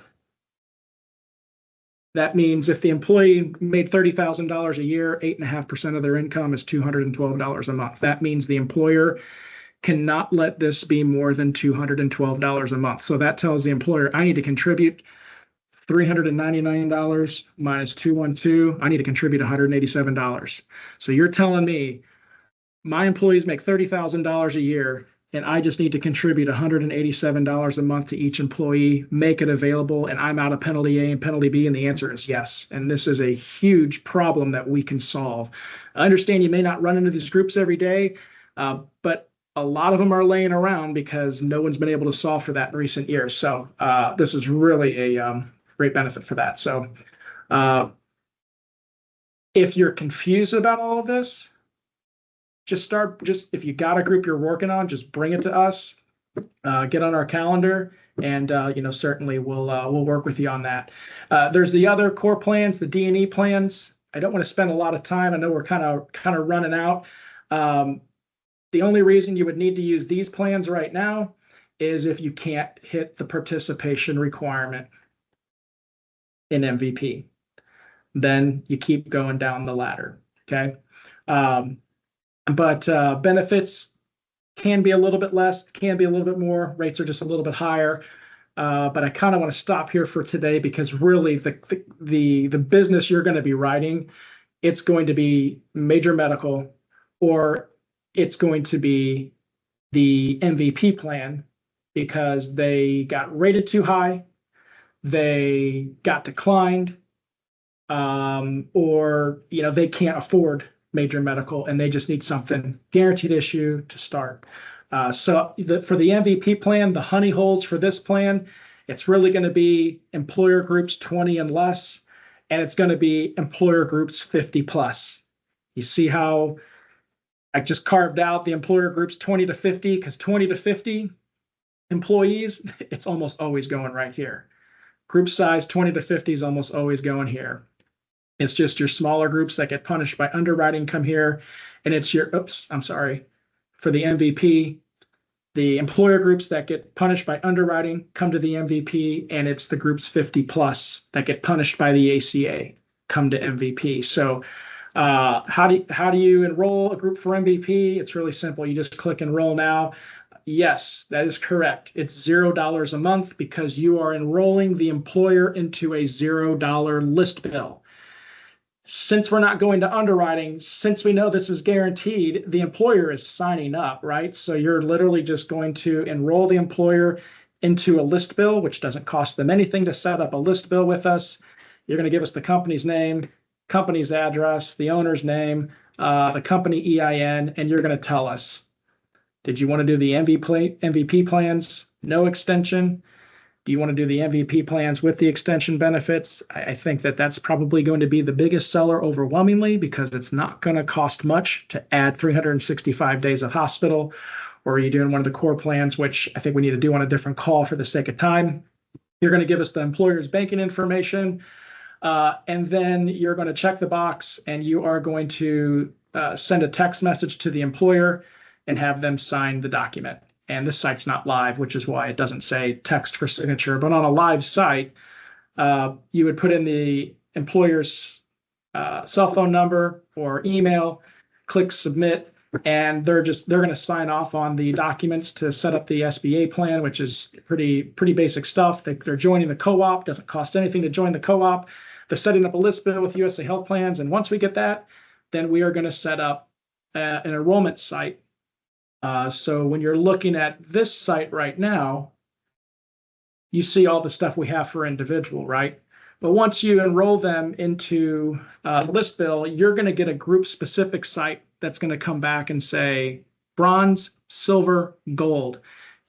[SPEAKER 1] That means if the employee made $30,000 a year, 8.5% of their income is $212 a month. That means the employer cannot let this be more than $212 a month. So that tells the employer, I need to contribute $399 minus 212. I need to contribute $187. So you're telling me my employees make $30,000 a year, and I just need to contribute $187 a month to each employee, make it available, and I'm out of penalty A and penalty B? And the answer is yes. And this is a huge problem that we can solve. I understand you may not run into these groups every day, but a lot of them are laying around because no one's been able to solve for that in recent years. So this is really a great benefit for that. So if you're confused about all of this, if you got a group you're working on, just bring it to us, get on our calendar, and certainly we'll work with you on that. There's the other core plans, the D&E plans. I don't want to spend a lot of time. I know we're kind of running out. The only reason you would need to use these plans right now is if you can't hit the participation requirement in MVP. Then you keep going down the ladder. Okay. But benefits can be a little bit less, can be a little bit more. Rates are just a little bit higher. But I kind of want to stop here for today because really the business you're going to be writing, it's going to be major medical, or it's going to be the MVP plan because they got rated too high, they got declined, or they can't afford major medical and they just need something guaranteed issue to start. So for the MVP plan, the honey holes for this plan, it's really going to be employer groups 20 and less, and it's going to be employer groups 50 plus. You see how I just carved out the employer groups 20 to 50, because 20 to 50 employees, it's almost always going right here. Group size 20 to 50 is almost always going here. It's just your smaller groups that get punished by underwriting come here, and it's for the MVP, the employer groups that get punished by underwriting come to the MVP, and it's the groups 50 plus that get punished by the ACA come to MVP. So how do you enroll a group for MVP? It's really simple. You just click enroll now. Yes, that is correct. It's $0 a month because you are enrolling the employer into a $0 list bill. Since we're not going to underwriting, since we know this is guaranteed, the employer is signing up, right? So you're literally just going to enroll the employer into a list bill, which doesn't cost them anything to set up a list bill with us. You're going to give us the company's name, company's address, the owner's name, the company EIN, and you're going to tell us, did you want to do the MVP plans? No extension. Do you want to do the MVP plans with the extension benefits? I think that that's probably going to be the biggest seller overwhelmingly because it's not going to cost much to add 365 days of hospital. Or are you doing one of the core plans, which I think we need to do on a different call for the sake of time? You're going to give us the employer's banking information, and then you're going to check the box and you are going to send a text message to the employer and have them sign the document. And this site's not live, which is why it doesn't say text for signature. But on a live site, you would put in the employer's cell phone number or email, click submit, and they're going to sign off on the documents to set up the SBA plan, which is pretty basic stuff. They're joining the co-op. Doesn't cost anything to join the co-op. They're setting up a list bill with USA Health Plans, and once we get that, then we are going to set up an enrollment site. So when you're looking at this site right now, you see all the stuff we have for individual, right? But once you enroll them into list bill, you're going to get a group specific site that's going to come back and say bronze, silver, gold.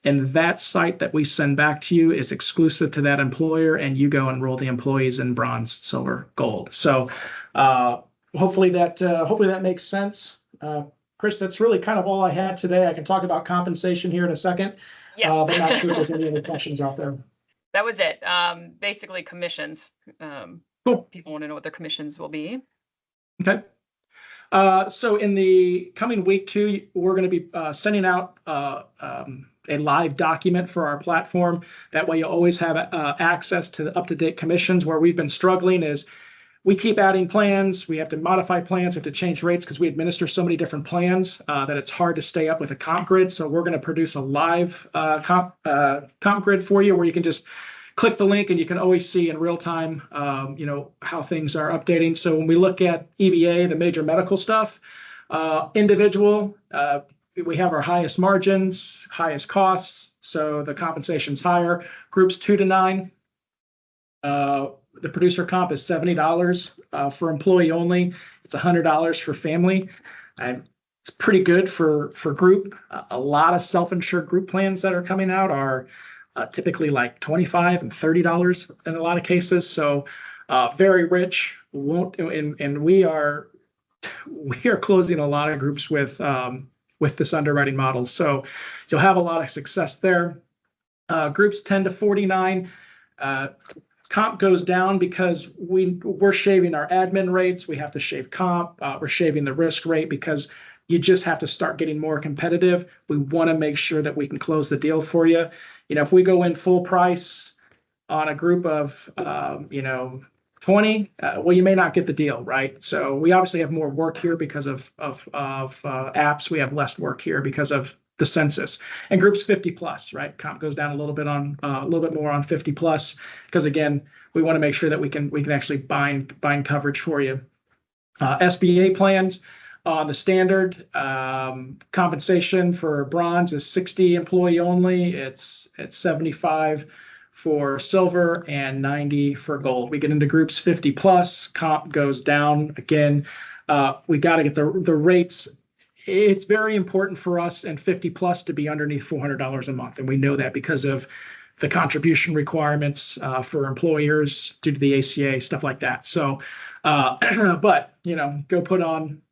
[SPEAKER 1] And that site that we send back to you is exclusive to that employer, and you go enroll the employees in bronze, silver, gold. So hopefully that makes sense. Kris, that's really kind of all I had today. I can talk about compensation here in a second.
[SPEAKER 2] Yeah.
[SPEAKER 1] But not sure if there's any other questions out there.
[SPEAKER 2] That was it. Basically commissions.
[SPEAKER 1] Cool.
[SPEAKER 2] People want to know what their commissions will be.
[SPEAKER 1] Okay. So in the coming week too, we're going to be sending out a live document for our platform. That way you always have access to the up-to-date commissions. Where we've been struggling is we keep adding plans. We have to modify plans. We have to change rates because we administer so many different plans that it's hard to stay up with a comp grid. So we're going to produce a live comp grid for you where you can just click the link and you can always see in real time, how things are updating. So when we look at EBA, the major medical stuff, individual, we have our highest margins, highest costs. So the compensation's higher. Groups 2 to 9. The producer comp is $70 for employee only. It's $100 for family. It's pretty good for group. A lot of self-insured group plans that are coming out are typically like $25 and $30 in a lot of cases. So very rich. And we are closing a lot of groups with this underwriting model. So you'll have a lot of success there. Groups 10 to 49. Comp goes down because we're shaving our admin rates. We have to shave comp. We're shaving the risk rate because you just have to start getting more competitive. We want to make sure that we can close the deal for you. If we go in full price on a group of 20, well, you may not get the deal, right? So we obviously have more work here because of apps. We have less work here because of the census. And groups 50 plus, right? Comp goes down a little bit more on 50 plus because again, we want to make sure that we can actually bind coverage for you. SBA plans. The standard compensation for bronze is 60 employee only. It's 75 for silver and 90 for gold. We get into groups 50 plus, comp goes down. Again, we got to get the rates. It's very important for us and 50 plus to be underneath $400 a month. And we know that because of the contribution requirements for employers due to the ACA, stuff like that. So, but, go put on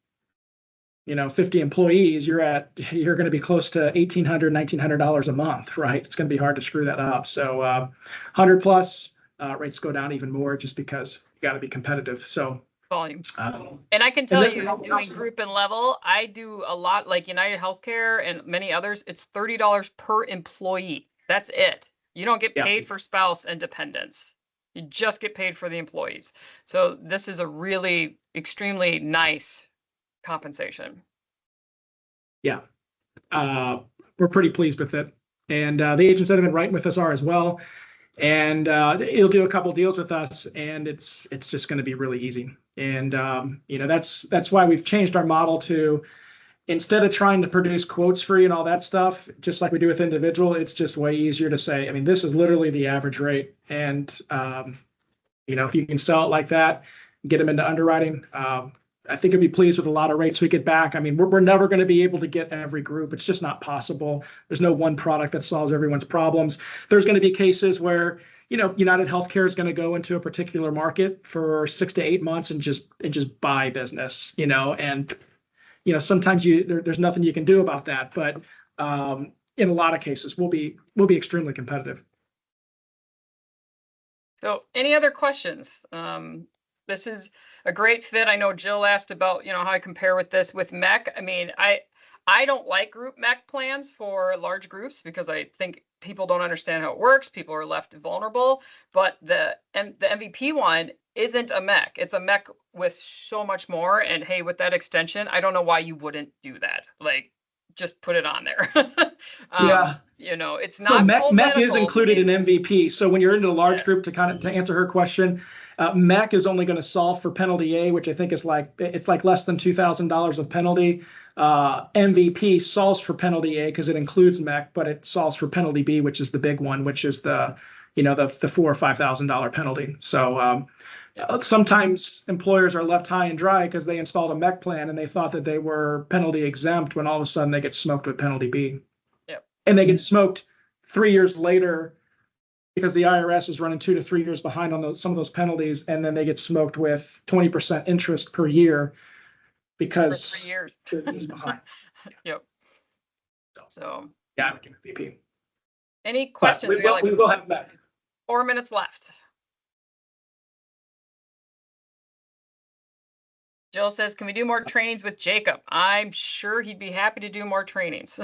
[SPEAKER 1] 50 employees, you're going to be close to $1,800, $1,900 a month, right? It's going to be hard to screw that up. So 100 plus rates go down even more just because you got to be competitive. So
[SPEAKER 2] volume. And I can tell you, doing group and level, I do a lot like United Healthcare and many others. It's $30 per employee. That's it. You don't get paid for spouse and dependents. You just get paid for the employees. So this is a really extremely nice compensation.
[SPEAKER 1] Yeah. We're pretty pleased with it. And the agents that have been writing with us are as well. And it'll do a couple deals with us, and it's just going to be really easy. And that's why we've changed our model to, instead of trying to produce quotes for you and all that stuff, just like we do with individual, it's just way easier to say, this is literally the average rate. And if you can sell it like that, get them into underwriting, I think I'd be pleased with a lot of rates we get back. I mean, we're never going to be able to get every group. It's just not possible. There's no one product that solves everyone's problems. There's going to be cases where, United Healthcare is going to go into a particular market for 6 to 8 months and just buy business, and sometimes there's nothing you can do about that. But in a lot of cases, we'll be extremely competitive.
[SPEAKER 2] So any other questions? This is a great fit. I know Jill asked about, how I compare with this with MEC. I mean, I don't like group MEC plans for large groups because I think people don't understand how it works. People are left vulnerable, but the MVP one isn't a MEC. It's a MEC with so much more. And hey, with that extension, I don't know why you wouldn't do that. Like, just put it on there.
[SPEAKER 1] Yeah.
[SPEAKER 2] It's not.
[SPEAKER 1] So
[SPEAKER 2] full
[SPEAKER 1] MEC is
[SPEAKER 2] medical.
[SPEAKER 1] included in MVP. So when you're into a large group, to answer her question, MEC is only going to solve for penalty A, which I think is it's like less than $2,000 of penalty. MVP solves for penalty A because it includes MEC, but it solves for penalty B, which is the big one, which is the $4,000 or $5,000 penalty. So sometimes employers are left high and dry because they installed a MEC plan and they thought that they were penalty exempt when all of a sudden they get smoked with penalty B.
[SPEAKER 2] Yep.
[SPEAKER 1] And they get smoked 3 years later because the IRS is running 2 to 3 years behind on some of those penalties, and then they get smoked with 20% interest per year because
[SPEAKER 2] for 3 years.
[SPEAKER 1] 2 years behind.
[SPEAKER 2] Yep. So
[SPEAKER 1] yeah, VP.
[SPEAKER 2] Any questions?
[SPEAKER 1] We will have MEC.
[SPEAKER 2] 4 minutes left. Jill says, can we do more trainings with Jacob? I'm sure he'd be happy to do more trainings.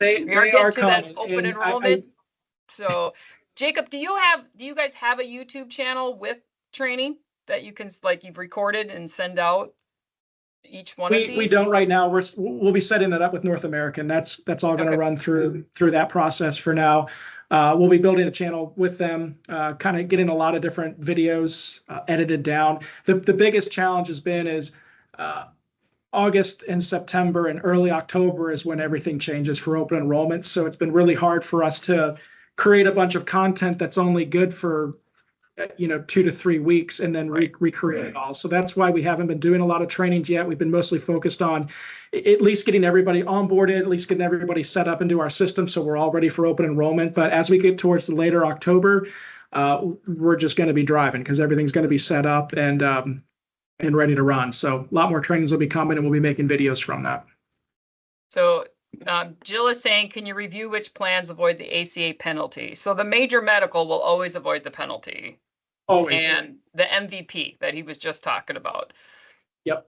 [SPEAKER 1] They are getting to
[SPEAKER 2] that open enrollment. So Jacob, do you guys have a YouTube channel with training that you can, you've recorded and send out each one of these?
[SPEAKER 1] We don't right now. We'll be setting that up with North American. That's all going to run through that process for now. We'll be building a channel with them, kind of getting a lot of different videos edited down. The biggest challenge has been August and September and early October is when everything changes for open enrollment. So it's been really hard for us to create a bunch of content that's only good for 2 to 3 weeks and then recreate it all. So that's why we haven't been doing a lot of trainings yet. We've been mostly focused on at least getting everybody onboarded, at least getting everybody set up into our system so we're all ready for open enrollment. But as we get towards the later October, we're just going to be driving because everything's going to be set up and ready to run. So a lot more trainings will be coming and we'll be making videos from that.
[SPEAKER 2] So Jill is saying, can you review which plans avoid the ACA penalty? So the major medical will always avoid the penalty.
[SPEAKER 1] Always.
[SPEAKER 2] And the MVP that he was just talking about.
[SPEAKER 1] Yep.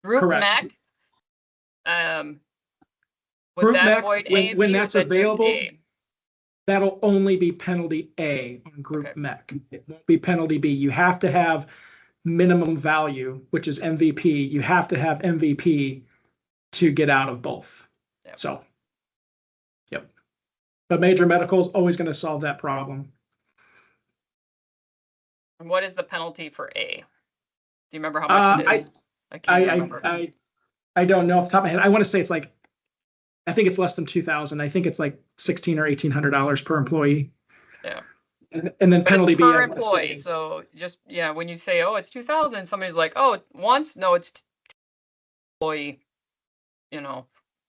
[SPEAKER 2] Group
[SPEAKER 1] Correct.
[SPEAKER 2] MEC. Would
[SPEAKER 1] Group
[SPEAKER 2] that
[SPEAKER 1] MEC,
[SPEAKER 2] avoid A and
[SPEAKER 1] when
[SPEAKER 2] B,
[SPEAKER 1] that's
[SPEAKER 2] or is that just
[SPEAKER 1] available,
[SPEAKER 2] A?
[SPEAKER 1] that'll only be penalty A on group MEC. It won't be penalty B. You have to have minimum value, which is MVP. You have to have MVP to get out of both.
[SPEAKER 2] Yep.
[SPEAKER 1] So, yep. But major medical is always going to solve that problem.
[SPEAKER 2] And what is the penalty for A? Do you remember how much it is? I can't remember.
[SPEAKER 1] I don't know off the top of my head. I want to say it's I think it's less than 2,000. I think it's like $1,600 or $1,800 per employee.
[SPEAKER 2] Yeah.
[SPEAKER 1] And then penalty B
[SPEAKER 2] per employee. So just when you say, oh, it's 2,000, somebody's like, oh, once? No, it's employee.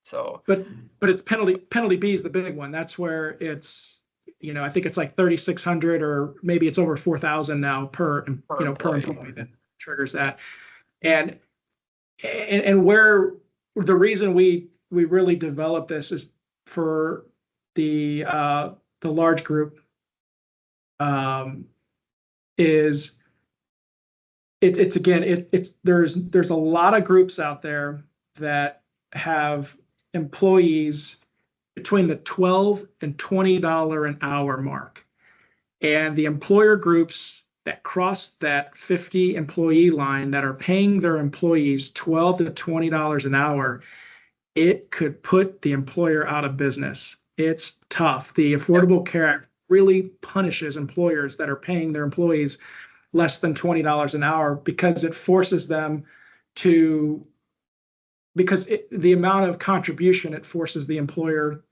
[SPEAKER 2] So. But
[SPEAKER 1] it's penalty B is the big one. That's where it's. I think it's like 3,600 or maybe it's over 4,000 now per employee that triggers that. And where the reason we really developed this is for the large group is there's a lot of groups out there that have employees between the $12 and $20 an hour mark. And the employer groups that cross that 50 employee line that are paying their employees $12 to $20 an hour, it could put the employer out of business. It's tough. The Affordable Care Act really punishes employers that are paying their employees less than $20 an hour because it forces them to the amount of contribution it forces the employer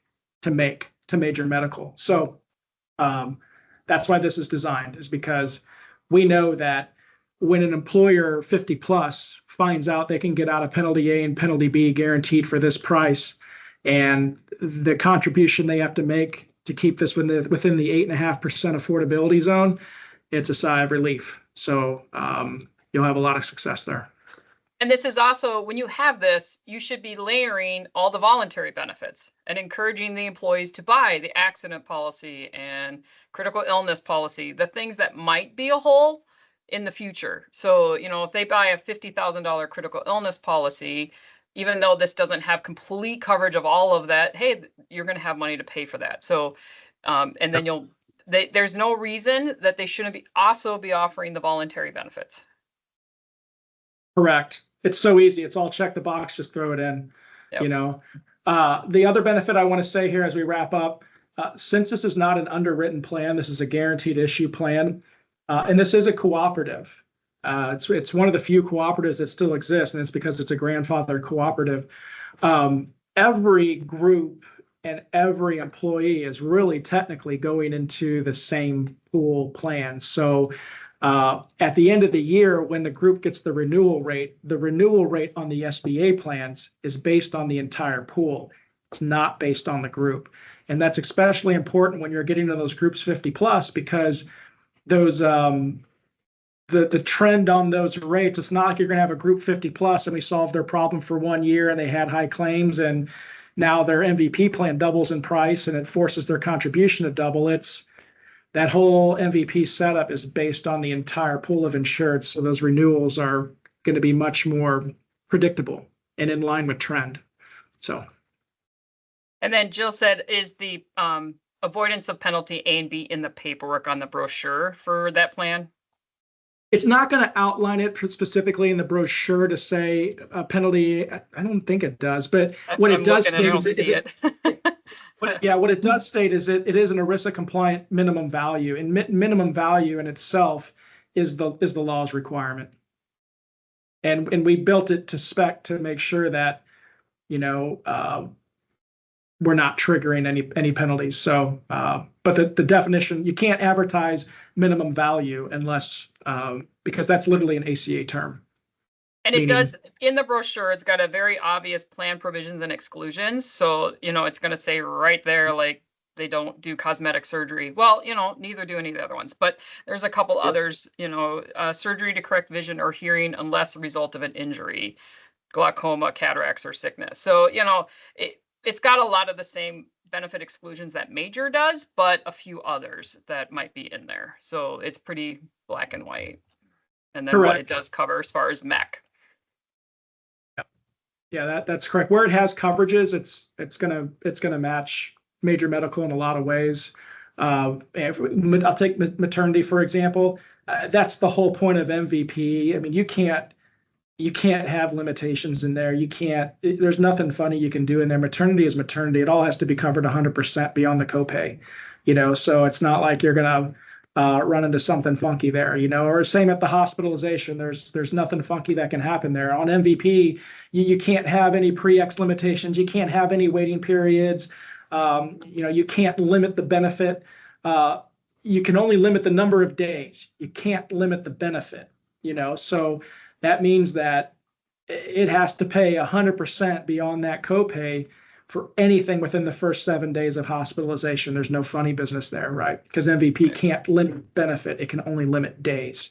[SPEAKER 1] to make to major medical. So that's why this is designed, is because we know that when an employer 50 plus finds out they can get out of penalty A and penalty B guaranteed for this price, and the contribution they have to make to keep this within the 8.5% affordability zone, it's a sigh of relief. So you'll have a lot of success there.
[SPEAKER 2] And this is also, when you have this, you should be layering all the voluntary benefits and encouraging the employees to buy the accident policy and critical illness policy, the things that might be a hole in the future. So, if they buy a $50,000 critical illness policy, even though this doesn't have complete coverage of all of that, hey, you're going to have money to pay for that. So, and then there's no reason that they shouldn't also be offering the voluntary benefits.
[SPEAKER 1] Correct. It's so easy. It's all check the box, just throw it in. Yep. The other benefit I want to say here as we wrap up, since this is not an underwritten plan, this is a guaranteed issue plan, and this is a cooperative. It's one of the few cooperatives that still exist, and it's because it's a grandfathered cooperative. Every group and every employee is really technically going into the same pool plan. So at the end of the year, when the group gets the renewal rate on the SBA plans is based on the entire pool. It's not based on the group. And that's especially important when you're getting to those groups 50 plus, because those the trend on those rates, it's not like you're going to have a group 50 plus and we solved their problem for 1 year and they had high claims and now their MVP plan doubles in price and it forces their contribution to double. It's that whole MVP setup is based on the entire pool of insureds. So those renewals are going to be much more predictable and in line with trend. So.
[SPEAKER 2] And then Jill said, is the avoidance of penalty A and B in the paperwork on the brochure for that plan?
[SPEAKER 1] It's not going to outline it specifically in the brochure to say a penalty. I don't think it does, but what it does state what it does state is it is an ERISA compliant minimum value, and minimum value in itself is the law's requirement. And we built it to spec to make sure that, we're not triggering any penalties. So, but the definition, you can't advertise minimum value unless, because that's literally an ACA term.
[SPEAKER 2] And it does, in the brochure, it's got a very obvious plan provisions and exclusions. So, it's going to say right there, like, they don't do cosmetic surgery. Well, neither do any of the other ones. But there's a couple others, surgery to correct vision or hearing unless a result of an injury, glaucoma, cataracts, or sickness. So, it's got a lot of the same benefit exclusions that major does, but a few others that might be in there. So it's pretty black and white. And then what it does cover as far as MEC.
[SPEAKER 1] Yeah, that's correct. Where it has coverages, it's gonna match major medical in a lot of ways. I'll take maternity for example. That's the whole point of MVP. I mean, you can't have limitations in there. There's nothing funny you can do in there. Maternity is maternity. It all has to be covered 100% beyond the copay, so it's not like you're going to run into something funky there, or same at the hospitalization. There's nothing funky that can happen there. On MVP, you can't have any pre-X limitations. You can't have any waiting periods. You can't limit the benefit. You can only limit the number of days. You can't limit the benefit, so that means that it has to pay 100% beyond that copay for anything within the first 7 days of hospitalization. There's no funny business there, right? Because MVP can't limit benefit. It can only limit days.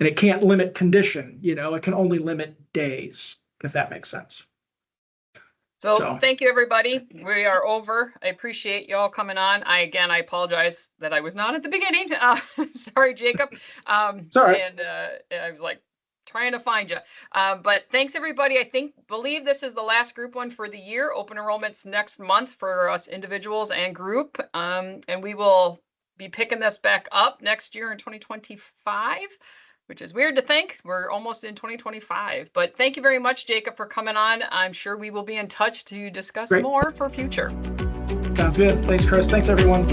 [SPEAKER 1] And it can't limit condition, it can only limit days, if that makes sense.
[SPEAKER 2] So thank you, everybody. We are over. I appreciate you all coming on. I apologize that I was not at the beginning. Sorry, Jacob.
[SPEAKER 1] Sorry.
[SPEAKER 2] And I was like, trying to find you. But thanks, everybody. I believe this is the last group one for the year. Open enrollment's next month for us individuals and group. And we will be picking this back up next year in 2025, which is weird to think. We're almost in 2025. But thank you very much, Jacob, for coming on. I'm sure we will be in touch to discuss more for future.
[SPEAKER 1] Sounds good. Thanks, Kris. Thanks, everyone.